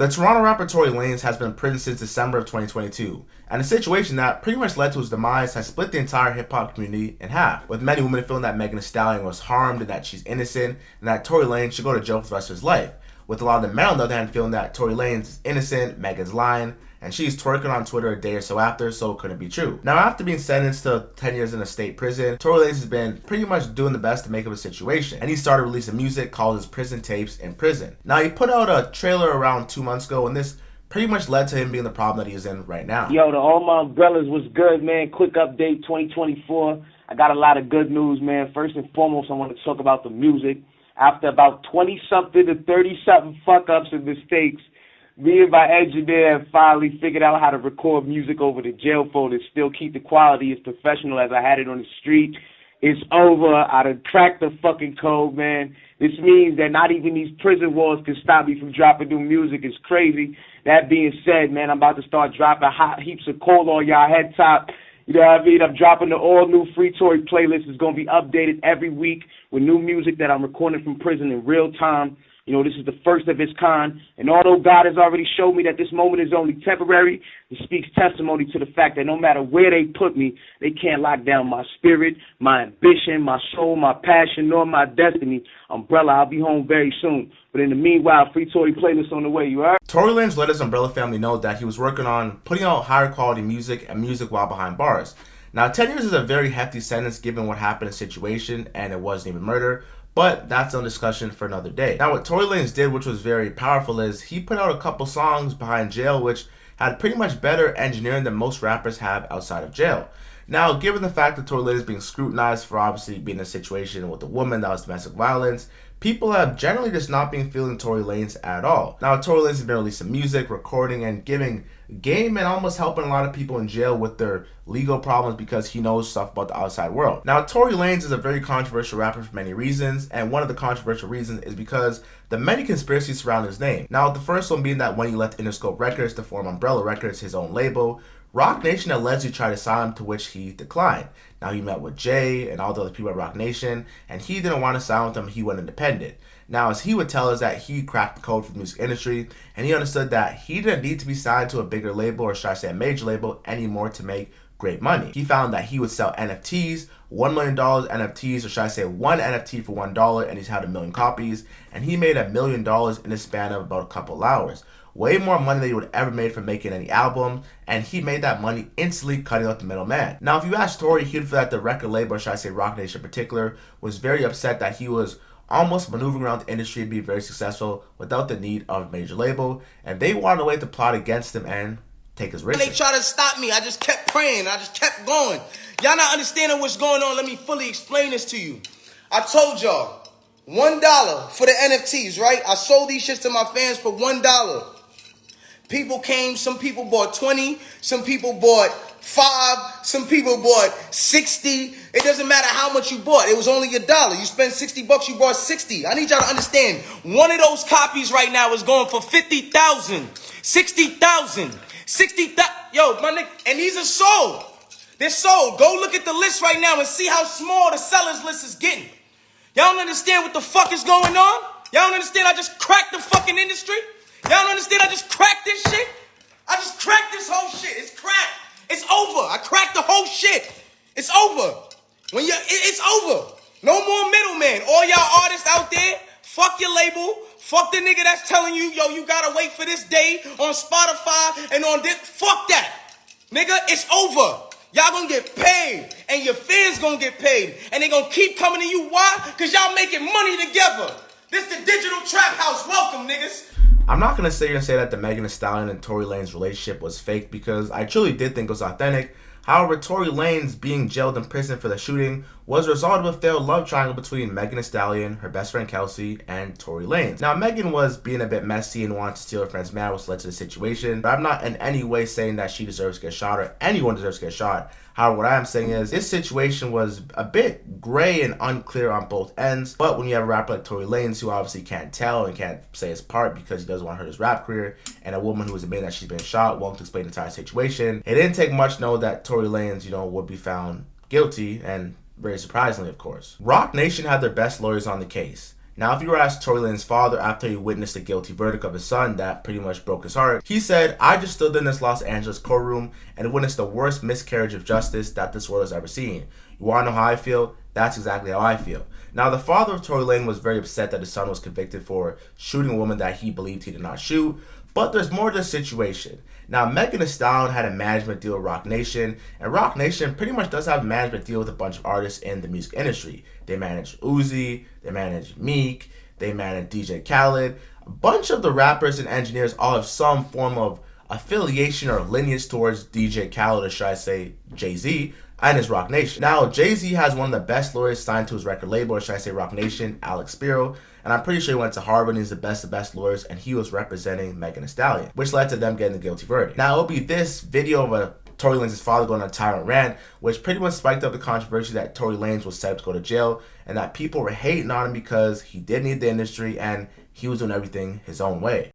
The Toronto rapper Tory Lanez has been in prison since December of 2022, and the situation that pretty much led to his demise has split the entire hip-hop community in half, with many women feeling that Megan Thee Stallion was harmed and that she's innocent, and that Tory Lanez should go to jail for the rest of his life, with a lot of the men on the other hand feeling that Tory Lanez is innocent, Megan's lying, and she's twerking on Twitter a day or so after, so it couldn't be true. Now, after being sentenced to 10 years in a state prison, Tory Lanez has been pretty much doing the best to make up a situation, and he started releasing music called his prison tapes in prison. Now, he put out a trailer around 2 months ago, and this pretty much led to him being the problem that he is in right now. Yo, to all my umbrellas, was good, man. Quick update, 2024. I got a lot of good news, man. First and foremost, I want to talk about the music. After about 20-something to 30-something fuck-ups and mistakes, me and my engineer have finally figured out how to record music over the jail phone and still keep the quality as professional as I had it on the street. It's over. I done cracked the fucking code, man. This means that not even these prison walls can stop me from dropping new music. It's crazy. That being said, man, I'm about to start dropping hot heaps of coal on y'all head top. You know what I mean? I'm dropping the all-new Free Tory playlist. It's going to be updated every week with new music that I'm recording from prison in real time. You know, this is the first of its kind, and although God has already showed me that this moment is only temporary, it speaks testimony to the fact that no matter where they put me, they can't lock down my spirit, my ambition, my soul, my passion, nor my destiny. Umbrella, I'll be home very soon. But in the meanwhile, Free Tory playlist on the way, you heard? Tory Lanez let his Umbrella family know that he was working on putting out higher quality music and music while behind bars. Now, 10 years is a very hefty sentence given what happened in the situation, and it wasn't even murder. But that's a discussion for another day. Now, what Tory Lanez did, which was very powerful, is he put out a couple songs behind jail which had pretty much better engineering than most rappers have outside of jail. Now, given the fact that Tory Lanez is being scrutinized for obviously being in a situation with a woman that was domestic violence, people have generally just not been feeling Tory Lanez at all. Now, Tory Lanez has been releasing music, recording, and giving game and almost helping a lot of people in jail with their legal problems because he knows stuff about the outside world. Now, Tory Lanez is a very controversial rapper for many reasons, and one of the controversial reasons is because the many conspiracies surround his name. Now, the first one being that when he left Interscope Records to form Umbrella Records, his own label, Roc Nation allegedly tried to sign him, to which he declined. Now, he met with Jay and all the other people at Roc Nation, and he didn't want to sign with them. He went independent. Now, as he would tell us, that he cracked the code for the music industry, and he understood that he didn't need to be signed to a bigger label, or should I say a major label, anymore to make great money. He found that he would sell NFTs, $1 million NFTs, or should I say one NFT for $1, and he's had 1 million copies, and he made $1 million in the span of about a couple hours. Way more money than he would ever made from making any album, and he made that money instantly cutting out the middleman. Now, if you ask Tory, he'd feel that the record label, or should I say Roc Nation in particular, was very upset that he was almost maneuvering around the industry to be very successful without the need of a major label, and they wanted a way to plot against him and take his riches. They try to stop me. I just kept praying. I just kept going. Y'all not understanding what's going on. Let me fully explain this to you. I told y'all, $1 for the NFTs, right? I sold these shits to my fans for $1. People came, some people bought 20, some people bought 5, some people bought 60. It doesn't matter how much you bought. It was only $1. You spent $60, you bought 60. I need y'all to understand. One of those copies right now is going for 50,000, 60,000, 60,000. Yo, my nigga, and these are sold. They're sold. Go look at the list right now and see how small the sellers list is getting. Y'all don't understand what the fuck is going on? Y'all don't understand I just cracked the fucking industry? Y'all don't understand I just cracked this shit? I just cracked this whole shit. It's cracked. It's over. I cracked the whole shit. It's over. It's over. No more middleman. All y'all artists out there, fuck your label. Fuck the nigga that's telling you, yo, you gotta wait for this day on Spotify and on this. Fuck that. Nigga, it's over. Y'all gonna get paid, and your fans gonna get paid, and they gonna keep coming to you. Why? Because y'all making money together. This the digital trap house. Welcome, niggas. I'm not going to sit here and say that the Megan Thee Stallion and Tory Lanez relationship was fake, because I truly did think it was authentic. However, Tory Lanez being jailed in prison for the shooting was a result of a failed love triangle between Megan Thee Stallion, her best friend Kelsey, and Tory Lanez. Now, Megan was being a bit messy and wanted to steal her friend's man, which led to the situation, but I'm not in any way saying that she deserves to get shot or anyone deserves to get shot. However, what I am saying is this situation was a bit gray and unclear on both ends, but when you have a rapper like Tory Lanez, who obviously can't tell and can't say his part because he doesn't want to hurt his rap career, and a woman who is admitting that she's been shot won't explain the entire situation, it didn't take much to know that Tory Lanez, would be found guilty, and very surprisingly, of course. Roc Nation had their best lawyers on the case. Now, if you were asked Tory Lanez's father after he witnessed the guilty verdict of his son that pretty much broke his heart, he said, "I just stood in this Los Angeles courtroom and witnessed the worst miscarriage of justice that this world has ever seen. You want to know how I feel? That's exactly how I feel." Now, the father of Tory Lanez was very upset that his son was convicted for shooting a woman that he believed he did not shoot, but there's more to the situation. Now, Megan Thee Stallion had a management deal with Roc Nation, and Roc Nation pretty much does have a management deal with a bunch of artists in the music industry. They manage Uzi, they manage Meek, they manage DJ Khaled. A bunch of the rappers and engineers all have some form of affiliation or lineage towards DJ Khaled, or should I say Jay-Z, and his Roc Nation. Now, Jay-Z has one of the best lawyers signed to his record label, or should I say Roc Nation, Alex Spiro, and I'm pretty sure he went to Harvard and he's the best of best lawyers, and he was representing Megan Thee Stallion, which led to them getting the guilty verdict. Now, it'll be this video of a Tory Lanez's father going on a tyrant rant, which pretty much spiked up the controversy that Tory Lanez was set up to go to jail, and that people were hating on him because he did need the industry and he was doing everything his own way.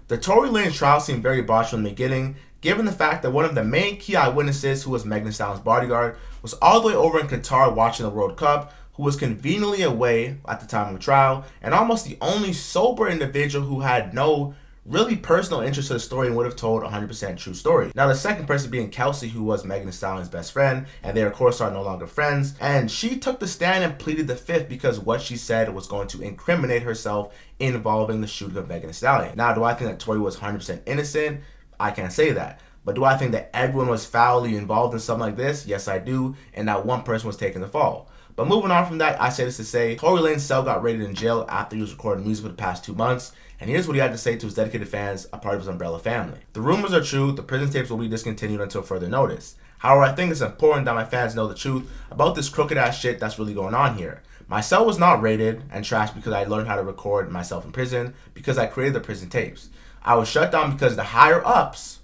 The Tory Lanez trial seemed very botched from the beginning, given the fact that one of the main key eyewitnesses, who was Megan Thee Stallion's bodyguard, was all the way over in Qatar watching the World Cup, who was conveniently away at the time of the trial, and almost the only sober individual who had no really personal interest in the story and would have told 100% true story. Now, the second person being Kelsey, who was Megan Thee Stallion's best friend, and they of course are no longer friends, and she took the stand and pleaded the fifth because what she said was going to incriminate herself involving the shooting of Megan Thee Stallion. Now, do I think that Tory was 100% innocent? I can't say that. But do I think that everyone was foully involved in something like this? Yes, I do, and that one person was taking the fall. But moving on from that, I say this to say, Tory Lanez's cell got raided in jail after he was recording music for the past 2 months, and here's what he had to say to his dedicated fans, a part of his Umbrella family. "The rumors are true, the prison tapes will be discontinued until further notice. However, I think it's important that my fans know the truth about this crooked ass shit that's really going on here. My cell was not raided and trashed because I learned how to record myself in prison, because I created the prison tapes. I was shut down because the higher ups,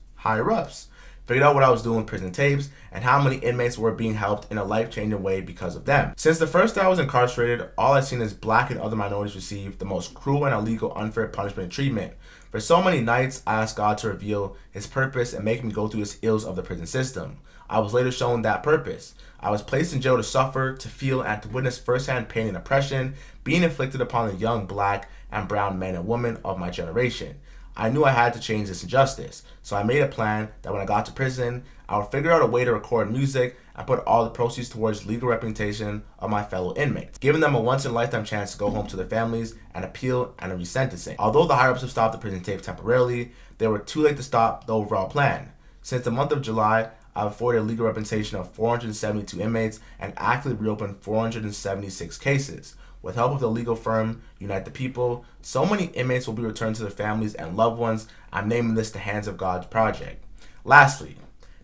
figured out what I was doing with prison tapes and how many inmates were being helped in a life-changing way because of them. Since the first day I was incarcerated, all I've seen is black and other minorities receive the most cruel and illegal unfair punishment and treatment. For so many nights, I asked God to reveal his purpose and make me go through the ills of the prison system. I was later shown that purpose. I was placed in jail to suffer, to feel, and to witness firsthand pain and oppression being inflicted upon the young black and brown men and women of my generation. I knew I had to change this injustice, so I made a plan that when I got to prison, I would figure out a way to record music and put all the proceeds towards legal representation of my fellow inmates, giving them a once-in-a-lifetime chance to go home to their families and appeal and a resentencing. Although the higher-ups have stopped the prison tape temporarily, they were too late to stop the overall plan. Since the month of July, I've afforded legal representation of 472 inmates and actively reopened 476 cases. With help of the legal firm Unite the People, so many inmates will be returned to their families and loved ones. I'm naming this the Hands of God's Project. Lastly,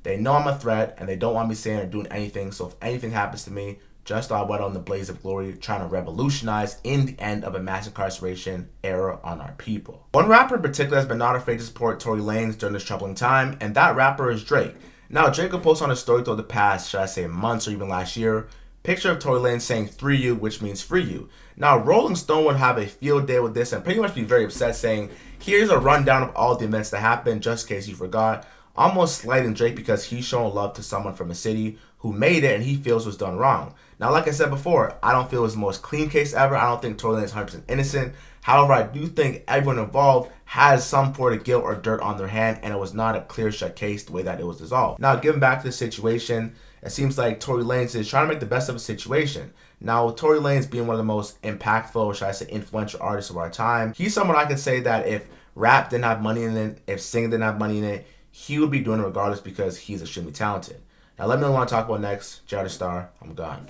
they know I'm a threat and they don't want me saying or doing anything, so if anything happens to me, just I went on the blaze of glory trying to revolutionize in the end of a mass incarceration era on our people. One rapper in particular has been not afraid to support Tory Lanez during this troubling time, and that rapper is Drake. Now, Drake will post on his story throughout the past, should I say months or even last year, picture of Tory Lanez saying "free you," which means free you. Now, Rolling Stone would have a field day with this and pretty much be very upset, saying, "Here's a rundown of all the events that happened, just in case you forgot." Almost slighting Drake because he's showing love to someone from a city who made it and he feels was done wrong. Now, like I said before, I don't feel it's the most clean case ever. I don't think Tory Lanez is 100% innocent. However, I do think everyone involved has some sort of guilt or dirt on their hand, and it was not a clear-shut case the way that it was dissolved. Now, getting back to the situation, it seems like Tory Lanez is trying to make the best of a situation. Now, with Tory Lanez being one of the most impactful, or should I say influential artists of our time, he's someone I could say that if rap didn't have money in it, if singing didn't have money in it, he would be doing it regardless because he's extremely talented. Now, let me know what I want to talk about next. Jada Star, I'm gone.